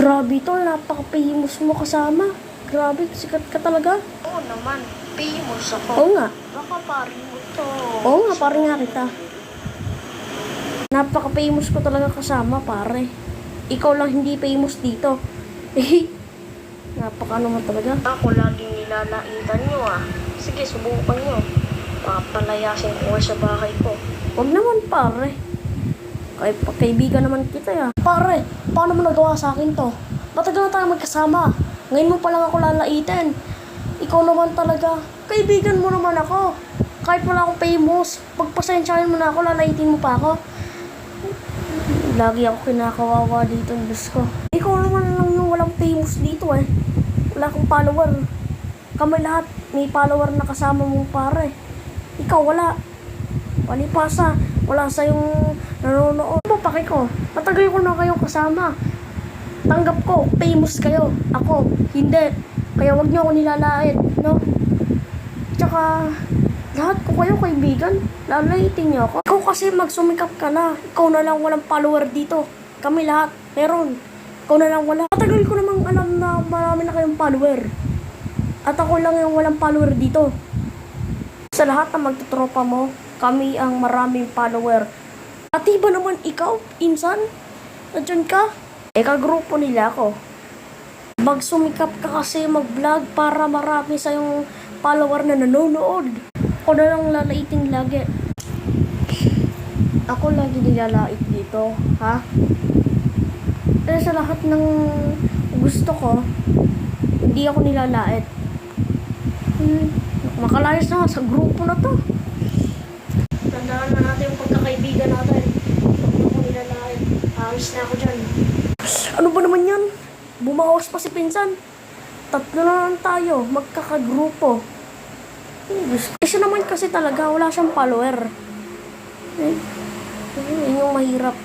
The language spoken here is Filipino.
Grabe tol, napaka-famous mo kasama. Grabe, sikat ka talaga. Oo naman, famous ako. Oo nga. Baka pari mo to. Oo nga, pare nga kita. Napaka-famous ko talaga kasama, pare. Ikaw lang hindi famous dito. Napaka ano mo talaga. Ako laging nilalaitan nyo ah. Sige, subukan nyo. Papalayasin ko sa bahay ko. Huwag naman, pare. Kaibigan naman kita ya. Pare, paano mo nagawa sa akin to? Matagal na tayo magkasama. Ngayon mo pa lang ako lalaitin. Ikaw naman talaga. Kaibigan mo naman ako. Kahit wala akong famous, pagpasensyahin mo na ako, lalaitin mo pa ako. Lagi ako kinakawawa dito, Diyos ko. Ikaw naman lang yung walang famous dito eh. Wala akong follower. Kami lahat, may follower na kasama mong pare. Ikaw wala. Palipasa. Wala sa yung nanonood. Ano ba pake ko? Matagal ko na kayong kasama. Tanggap ko, famous kayo. Ako, hindi. Kaya wag niyo ako nilalait, no? Tsaka, lahat ko kayo kaibigan. Lalaitin niyo ako. Ikaw kasi magsumikap ka na. Ikaw na lang walang follower dito. Kami lahat, meron. Ikaw na lang wala. Matagal ko namang alam na marami na kayong follower. At ako lang yung walang follower dito. Sa lahat na magtutropa mo, kami ang maraming follower. Pati ba naman ikaw, insan? Nandiyan ka? Kagrupo nila ako. Magsumikap ka kasi mag-vlog para marami sa yung follower na nanonood. Ako na lang lalaitin lagi. Ako lagi nilalait dito, ha? Pero sa lahat ng gusto ko, hindi ako nilalait. Makalayas na sa grupo na to. Tandaan na natin yung pagkakaibigan natin. Huwag na ako nilalait. Ayos na ako dyan. Ano ba naman yan? Bumawas pa si pinsan. Tatlo na lang tayo, magkakagrupo. Kasi naman kasi talaga, wala siyang follower. Yun yung mahirap.